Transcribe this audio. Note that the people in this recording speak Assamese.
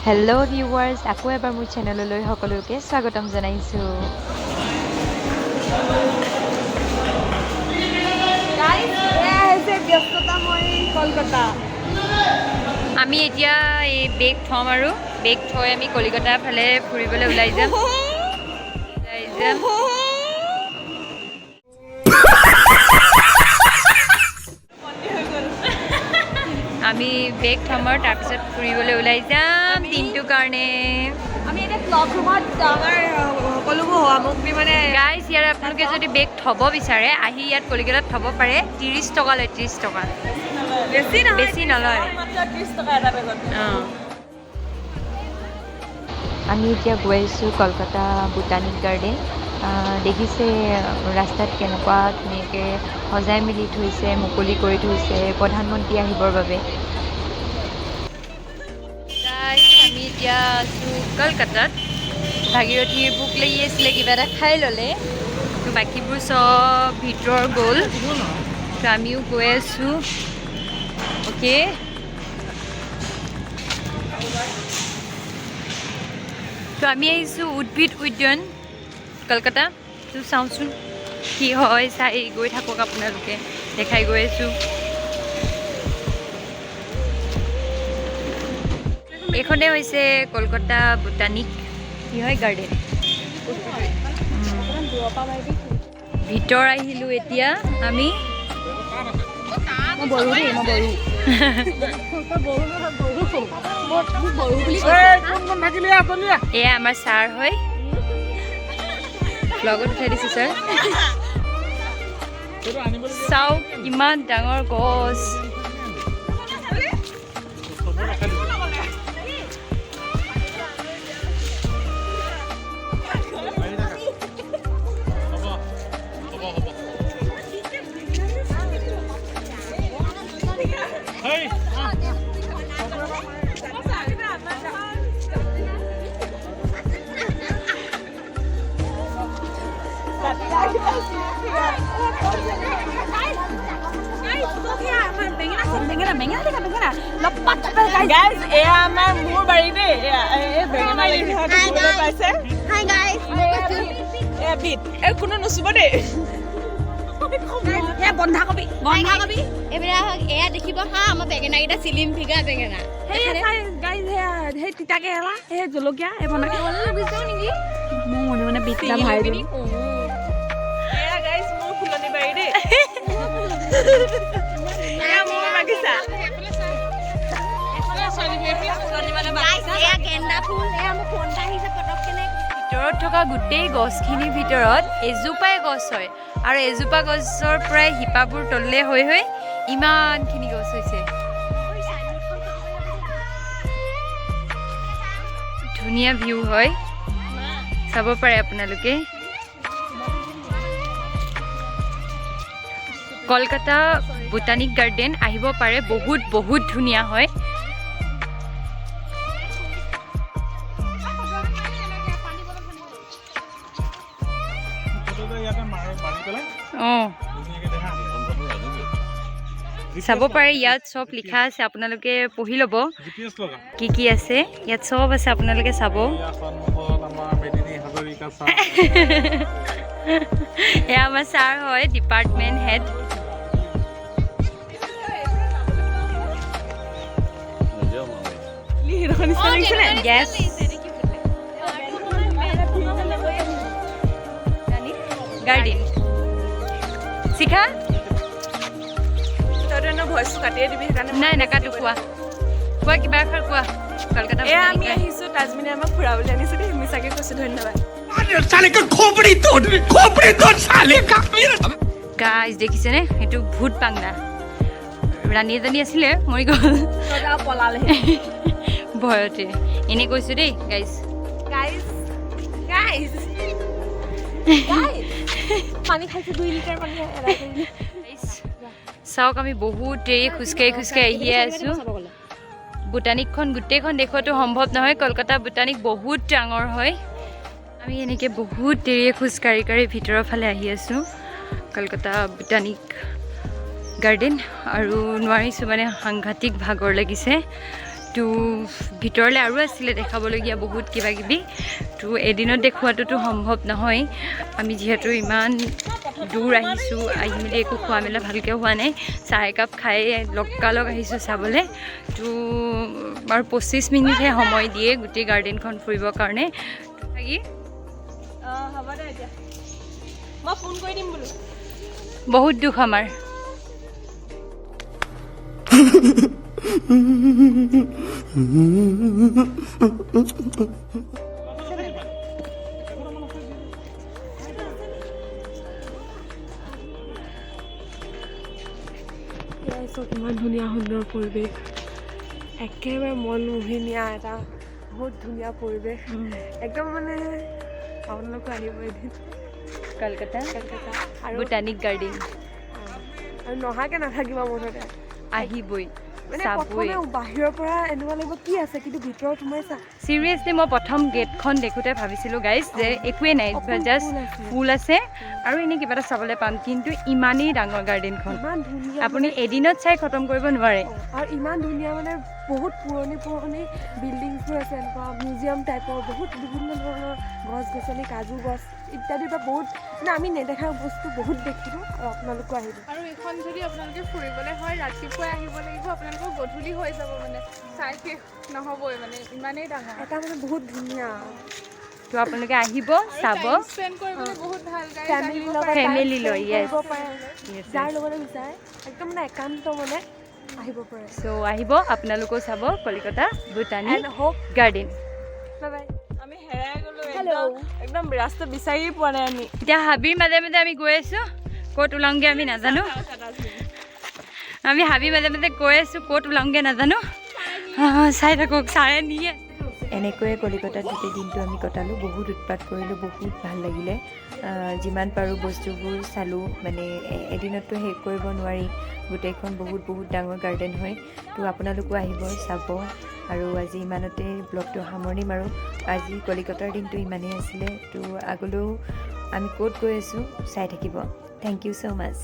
হেল্ল' ভিউৱাৰ্ছ, আকৌ এবাৰ মোৰ চেনেললৈ সকলোকে স্বাগতম জনাইছোঁ। আমি এতিয়া এই বেগ থ'ম আৰু বেগ থৈ আমি কলিকতা ফালে ফুৰিবলৈ ওলাই যাম। আমি বেগ থ'ম আৰু তাৰপিছত ফুৰিবলৈ ওলাই যাম দিনটোৰ কাৰণে। আমি এতিয়া ক্লব ৰুমত আমাৰ সকলোবোৰ সামগ্ৰী মানে গাইজ, ইয়াত আপোনালোকে যদি বেগ থ'ব বিচাৰে আহি ইয়াত কলিকতাত থ'ব পাৰে। 30 টকা লয়, 30 টকা, বেছি নলয়। আমি এতিয়া গৈ আছোঁ কলকাতা বোটানিক গাৰ্ডেন। দেখিছে ৰাস্তাত কেনেকুৱা ধুনীয়াকৈ সজাই মেলি থৈছে, মুকলি কৰি থৈছে প্ৰধানমন্ত্ৰী আহিবৰ বাবে। আমি এতিয়া আছোঁ কলকাতাত। ভাগীৰথীৰ ভোক লাগি আছিলে, কিবা এটা খাই ল'লে। তো বাকীবোৰ চব ভিতৰ গ'ল, তো আমিও গৈ আছোঁ। অ'কে, তো আমি আহিছোঁ উদ্ভিদ উদ্যান কলকাতা। তো চাওঁচোন কি হয়, চাই গৈ থাকক আপোনালোকে, দেখাই গৈ আছোঁ। এইখনে হৈছে কলকাতা বোটানিক কি হয় গাৰ্ডেন। ভিতৰ আহিলোঁ এতিয়া আমি। এয়া আমাৰ ছাৰ হয়, ব্লগত উঠাই দিছোঁ ছাৰ। চাওক ইমান ডাঙৰ গছ। গাইজ, এয়া আমাৰ মোৰ বাৰী দেই। বেঙেনা লাগি পাইছে। এয়া বিট, কোনো নুচুব দেই। বন্ধাকবি এইবিলাক এয়া দেখিব হা, আমাৰ বেঙেনাকেইটা চিলিম ফিগা বেঙেনা। সেই তিতা কেৰেলা, সেই জলকীয়া, এই বন্ধাকবি নেকি? মোৰ মনে মনে বিটটা ভাই দিম। এয়া গাইজ মোৰ ফুলনি বাৰী দেই। এয়া মোৰ বাগিচা। ভিতৰত থকা গোটেই গছখিনিৰ ভিতৰত এজোপাই গছ হয়, আৰু এজোপা গছৰ পৰাই শিপাবোৰ তললে হৈ হৈ ইমানখিনি গছ হৈছে। ধুনীয়া ভিউ হয়, চাব পাৰে আপোনালোকে। কলকাতা বোটানিক গাৰ্ডেন আহিব পাৰে, বহুত বহুত ধুনীয়া হয়। চাব পাৰে, ইয়াত চব লিখা আছে, আপোনালোকে পঢ়ি ল'ব কি কি আছে। ইয়াত চব আছে, আপোনালোকে চাব। এয়া আমাৰ ছাৰ হয়, ডিপাৰ্টমেণ্ট হেড। গেছ গাৰ্ডেন শিখা ভইচটো কাটিয়ে দিবি, সেইকাৰণে নাই নাকাটো। কোৱা কোৱা, কিবা এষাৰ কোৱা। কলকাতা আমি আহিছোঁ, তাজমিনে আমাক ফুৰাবলৈ আনিছোঁ দেই। মিছাকে কৈছোঁ, ধন্যবাদ। গাইজ দেখিছেনে, সেইটো ভূত পাংলা। ৰাণী এজনী আছিলে, মৰি গ'ল পলালে ভয়তে। এনেই কৈছোঁ দেই গাইজ। পানী খাইছোঁ, 2 লিটাৰ পানী। চাওক, আমি বহুত দেৰি খোজকাঢ়ি আহিয়ে আছোঁ। বোটানিকখন গোটেইখন দেখুৱাটো সম্ভৱ নহয়, কলকাতা বোটানিক বহুত ডাঙৰ হয়। আমি এনেকৈ বহুত দেৰি খোজকাঢ়ি ভিতৰৰ ফালে আহি আছোঁ। কলকাতা বটানিক গাৰ্ডেন আৰু নোৱাৰিছোঁ মানে সাংঘাতিক ভাগৰ লাগিছে তো ভিতৰলৈ আৰু আছিলে দেখাবলগীয়া বহুত কিবা কিবি তো এদিনত দেখুৱাটোতো সম্ভৱ নহয় আমি যিহেতু ইমান দূৰ আহিছোঁ আহি মেলি একো খোৱা মেলা ভালকৈ হোৱা নাই চাহ একাপ খাই লগালগ আহিছোঁ চাবলৈ তো আৰু 25 মিনিটহে সময় দিয়ে গোটেই গাৰ্ডেনখন ফুৰিবৰ কাৰণে থাকি হ'ব দে এতিয়া মই ফোন কৰি দিম বোলো বহুত দুখ আমাৰ কিমান ধুনীয়া সুন্দৰ পৰিৱেশ একেবাৰে মনমোহনীয়া এটা বহুত ধুনীয়া পৰিৱেশ একদম মানে আপোনালোকো আহিব এদিন কলকাতা আৰু বটানিক গাৰ্ডেন আৰু নহাকৈ নাথাকিব মুঠতে আহিবই মানে চাবই প্ৰথমে বাহিৰৰ পৰা এনেকুৱা লাগিব কি আছে কিন্তু ভিতৰত সোমাইছা চিৰিয়াছলি মই প্ৰথম গেটখন দেখোঁতে ভাবিছিলোঁ গাইজ যে একোৱেই নাই জাষ্ট ফুল আছে আৰু এনেই কিবা এটা চাবলৈ পাম কিন্তু ইমানেই ডাঙৰ গাৰ্ডেনখন ইমান ধুনীয়া আপুনি এদিনত চাই খতম কৰিব নোৱাৰে আৰু ইমান ধুনীয়া মানে বহুত পুৰণি বিল্ডিংছবোৰ আছে এনেকুৱা মিউজিয়াম টাইপৰ বহুত বিভিন্ন ধৰণৰ গছ গছনি কাজু গছ ইত্যাদি বা বহুত মানে আমি নেদেখা বস্তু বহুত দেখিলোঁ আৰু আপোনালোকো আহিব আৰু এইখন যদি আপোনালোকে ফুৰিবলৈ হয় ৰাতিপুৱাই আহিব লাগিব আপোনালোকৰ গধূলি হৈ যাব মানে চাই শেষ নহ'বই মানে ইমানেই ডাঙৰ এটা মানে বহুত ধুনীয়া তো আপোনালোকে আহিব চাব স্পেণ্ড কৰিবলৈ বহুত ভাল গাইজ ফেমিলিৰ লগত Family লৈ, yes. কৰিব পাৰে Yes, যাৰ yes. লগতে বিচাৰে একদম মানে একান্ত মানে আহিব পাৰে চ' আহিব আপোনালোকেও চাব Kolkata botanic and hope garden bye bye আমি হেৰাই গ'লো হেল্ল' একদম ৰাস্তা বিচাৰিয়ে পোৱা নাই আমি এতিয়া হাবিৰ মাজে মাজে আমি গৈ আছোঁ ক'ত ওলাওঁগৈ আমি নাজানো আমি হাবিৰ মাজে মাজে গৈ আছোঁ ক'ত ওলাওঁগৈ নাজানো চাই থাকক ছাৰে নিয়ে এনেকৈয়ে কলিকতাত গোটেই দিনটো আমি কটালোঁ বহুত উৎপাত কৰিলোঁ বহুত ভাল লাগিলে যিমান পাৰোঁ বস্তুবোৰ চালোঁ মানে এদিনততো শেষ কৰিব নোৱাৰি গোটেইখন বহুত ডাঙৰ গাৰ্ডেন হয় তো আপোনালোকো আহিব চাব আৰু আজি ইমানতে ব্লগটো সামৰণি মাৰোঁ আজি কলিকতাৰ দিনটো ইমানেই আছিলে তো আগলৈও আমি ক'ত গৈ আছোঁ চাই থাকিব থেংক ইউ ছ' মাছ